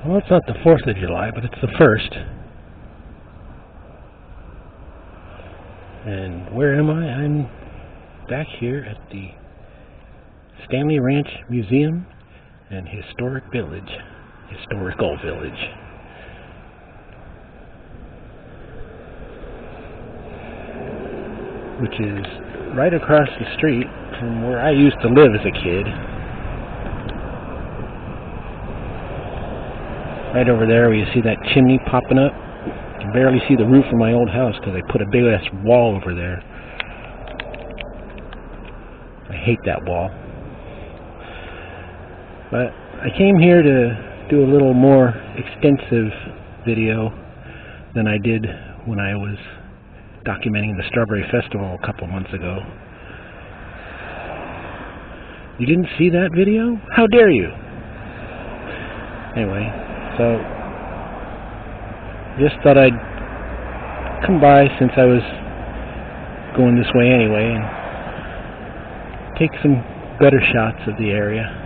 Well, it's not the 4th of July, but it's the 1st. And where am I? I'm back here at the Stanley Ranch Museum and Historical Village, which is right across the street from where I used to live as a kid. Right over there where you see that chimney popping up. You can barely see the roof of my old house because I put a big ass wall over there. I hate that wall. But I came here to do a little more extensive video than I did when I was documenting the Strawberry Festival a couple months ago. You didn't see that video? How dare you? Anyway, so just thought I'd come by since I was going this way anyway and take some better shots of the area.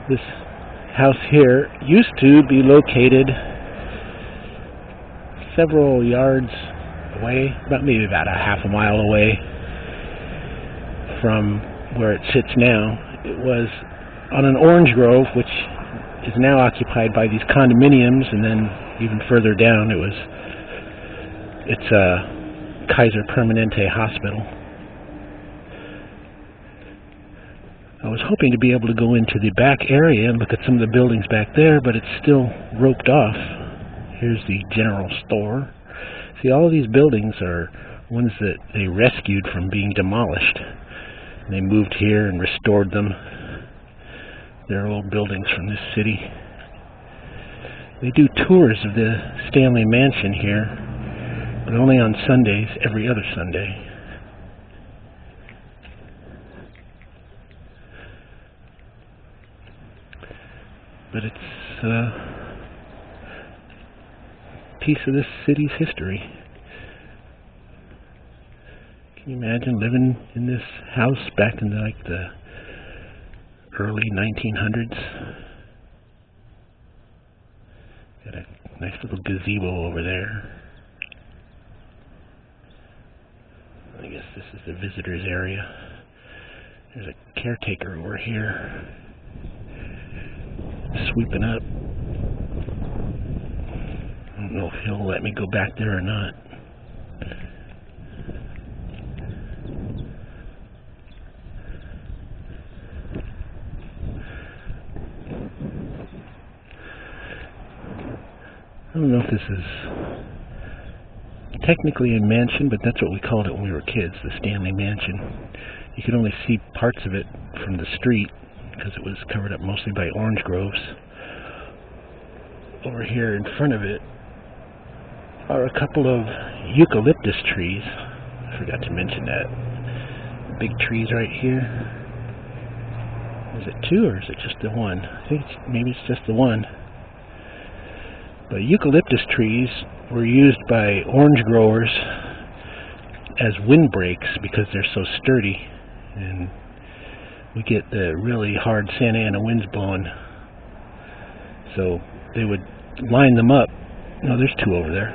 This house here used to be located several yards away, maybe about a half a mile away from where it sits now. It was on an orange grove, which is now occupied by these condominiums, and then even further down it's a Kaiser Permanente hospital. I was hoping to be able to go into the back area and look at some of the buildings back there, but it's still roped off. Here's the general store. See, all of these buildings are ones that they rescued from being demolished. They moved here and restored them. They're old buildings from this city. They do tours of the Stanley Mansion here, but only on Sundays, every other Sunday. But it's a piece of this city's history. Can you imagine living in this house back in the early 1900s? Got a nice little gazebo over there. I guess this is the visitors area. There's a caretaker over here sweeping up. I don't know if he'll let me go back there or not. I don't know if this is technically a mansion, but that's what we called it when we were kids, the Stanley Mansion. You could only see parts of it from the street because it was covered up mostly by orange groves. Over here in front of it are a couple of eucalyptus trees. I forgot to mention that. Big trees right here. Is it two or is it just the one? I think maybe it's just the one. But eucalyptus trees were used by orange growers as windbreaks because they're so sturdy, and we get the really hard Santa Ana winds blowing. So they would line them up. No, there's two over there.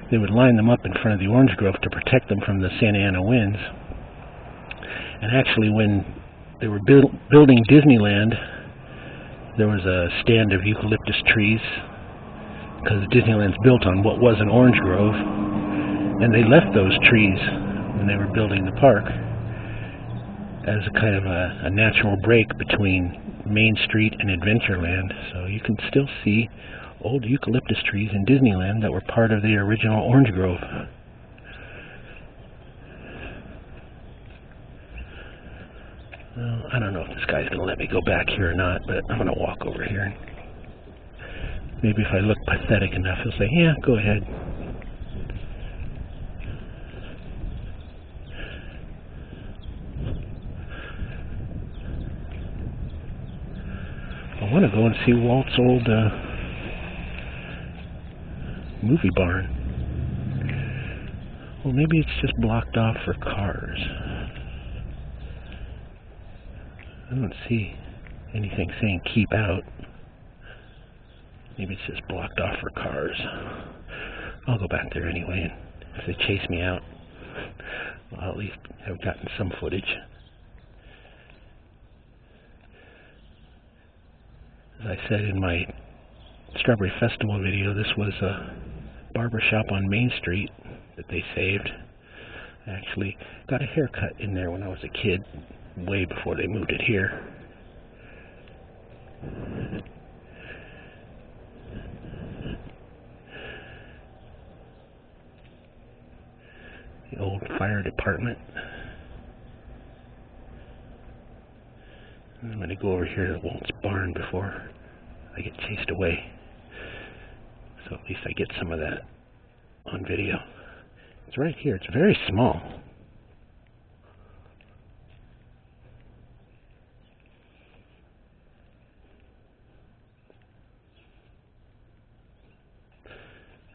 They would line them up in front of the orange grove to protect them from the Santa Ana winds. And actually, when they were building Disneyland, there was a stand of eucalyptus trees, because Disneyland's built on what was an orange grove, and they left those trees when they were building the park as a kind of a natural break between Main Street and Adventureland. So you can still see old eucalyptus trees in Disneyland that were part of the original orange grove. Well, I don't know if this guy's going to let me go back here or not, but I'm going to walk over here. Maybe if I look pathetic enough, he'll say, yeah, go ahead. I want to go and see Walt's old movie barn. Well, maybe it's just blocked off for cars. I don't see anything saying keep out. Maybe it's just blocked off for cars. I'll go back there anyway, and if they chase me out, I'll at least have gotten some footage. As I said in my Strawberry Festival video, this was a barber shop on Main Street that they saved. I actually got a haircut in there when I was a kid, way before they moved it here. The old fire department. And I'm going to go over here to Walt's barn before I get chased away. So at least I get some of that on video. It's right here. It's very small.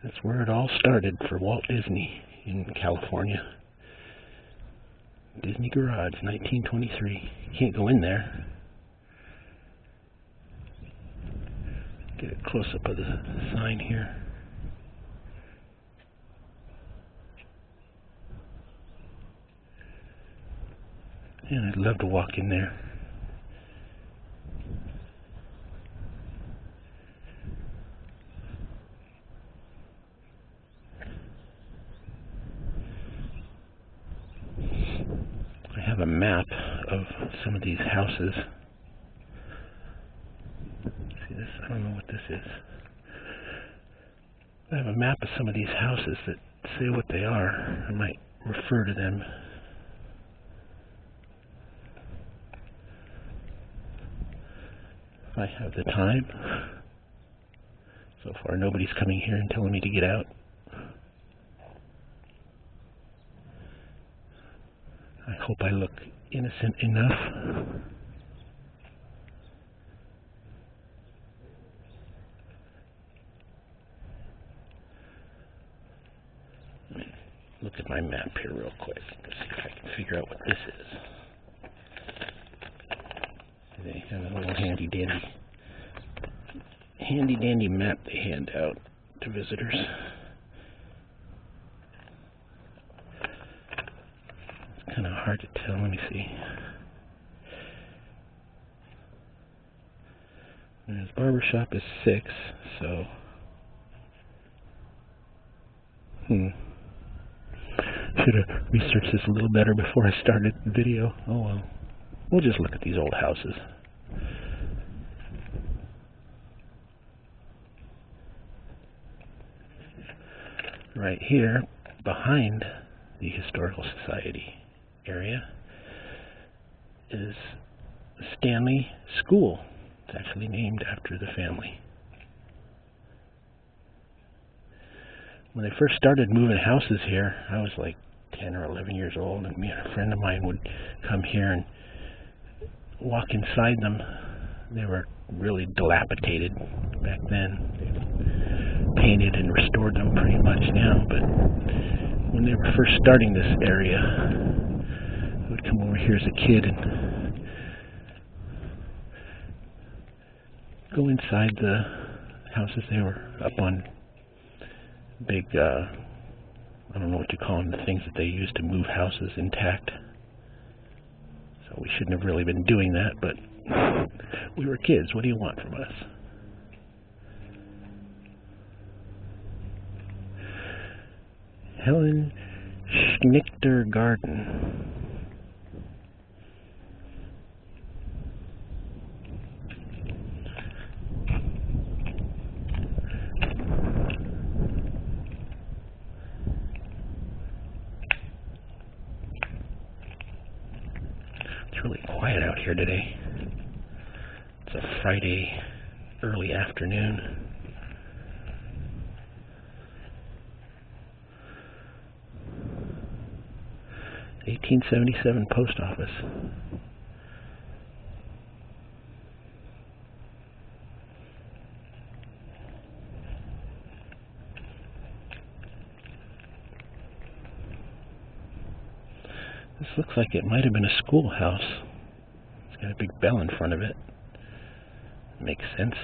That's where it all started for Walt Disney in California. Disney Garage, 1923. You can't go in there. Get a close-up of the sign here. And I'd love to walk in there. I have a map of some of these houses. See this? I don't know what this is. I have a map of some of these houses that say what they are. I might refer to them. If I have the time. So far nobody's coming here and telling me to get out. I hope I look innocent enough. Look at my map here real quick. Let's see if I can figure out what this is. They have a little handy dandy map they hand out to visitors. It's kind of hard to tell. Let me see. And his barbershop is 6, so should have researched this a little better before I started the video. Oh well. We'll just look at these old houses. Right here, behind the Historical Society area, is Stanley School. It's actually named after the family. When they first started moving houses here, I was like 10 or 11 years old, and me and a friend of mine would come here and walk inside them. They were really dilapidated back then. They painted and restored them pretty much now, but when they were first starting this area, I would come over here as a kid and go inside the houses. They were up on big, I don't know what you call them, the things that they use to move houses intact. So we shouldn't have really been doing that, but we were kids. What do you want from us? Helen Schnichter Garden. It's really quiet out here today. It's a Friday early afternoon. (1877) post office. This looks like it might have been a schoolhouse. It's got a big bell in front of it. Makes sense.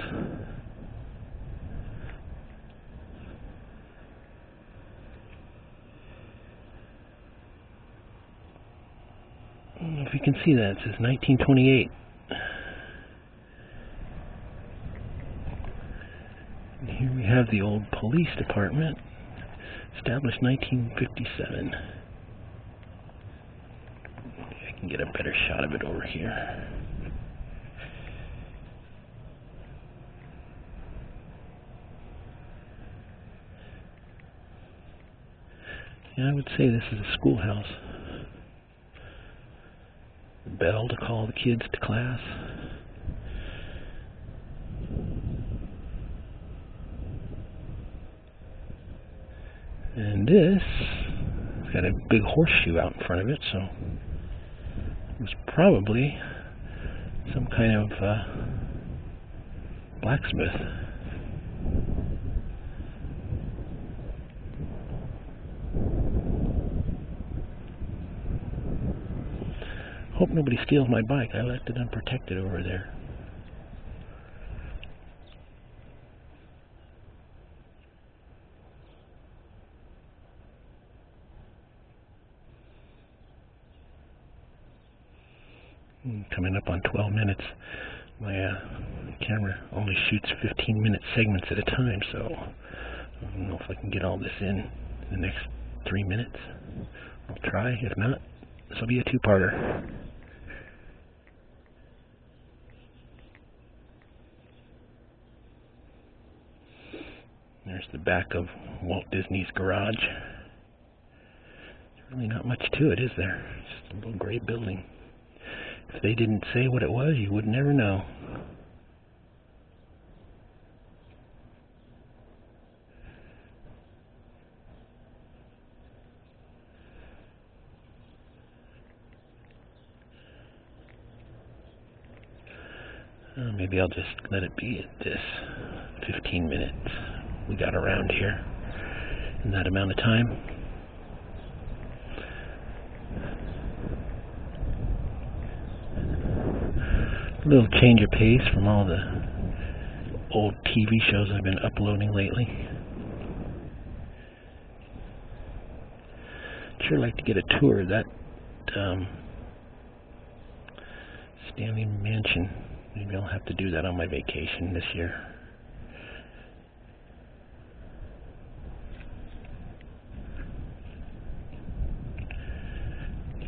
I don't know if you can see that. It says 1928. And here we have the old police department, established 1957. I can get a better shot of it over here. Yeah, I would say this is a schoolhouse. The bell to call the kids to class. And this has got a big horseshoe out in front of it, so it was probably some kind of blacksmith. Hope nobody steals my bike. I left it unprotected over there. Coming up on 12 minutes. My camera only shoots 15-minute segments at a time, so I don't know if I can get all this in the next 3 minutes. I'll try. If not, this will be a two-parter. There's the back of Walt Disney's garage. There's really not much to it, is there? Just a little gray building. If they didn't say what it was, you would never know. Maybe I'll just let it be at this 15 minutes we got around here in that amount of time. A little change of pace from all the old TV shows I've been uploading lately. Sure like to get a tour of that Stanley Mansion. Maybe I'll have to do that on my vacation this year.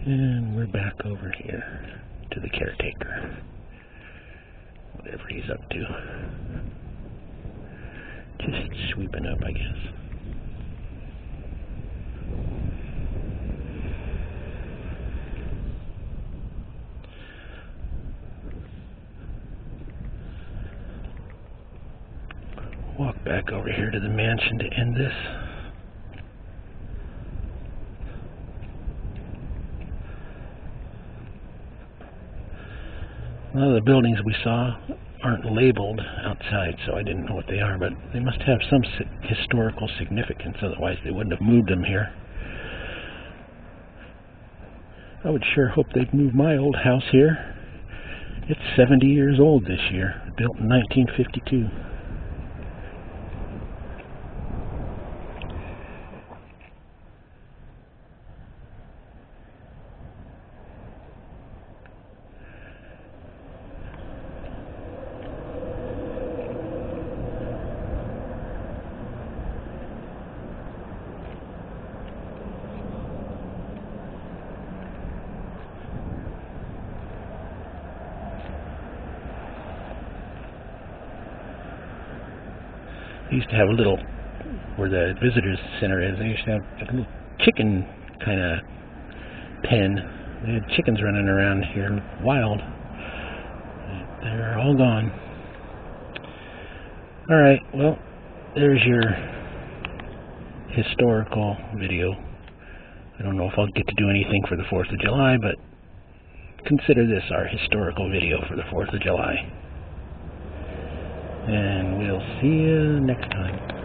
And we're back over here to the caretaker. Whatever he's up to. Just sweeping up, I guess. Walk back over here to the mansion to end this. A lot of the buildings we saw aren't labeled outside, so I didn't know what they are, but they must have some historical significance, otherwise they wouldn't have moved them here. I would sure hope they'd move my old house here. It's 70 years old this year, built in 1952. They used to have a little, where the visitors center is, they used to have a little chicken kind of pen. They had chickens running around here wild. They're all gone. Alright, well, there's your historical video. I don't know if I'll get to do anything for the 4th of July, but consider this our historical video for the 4th of July. And we'll see you next time.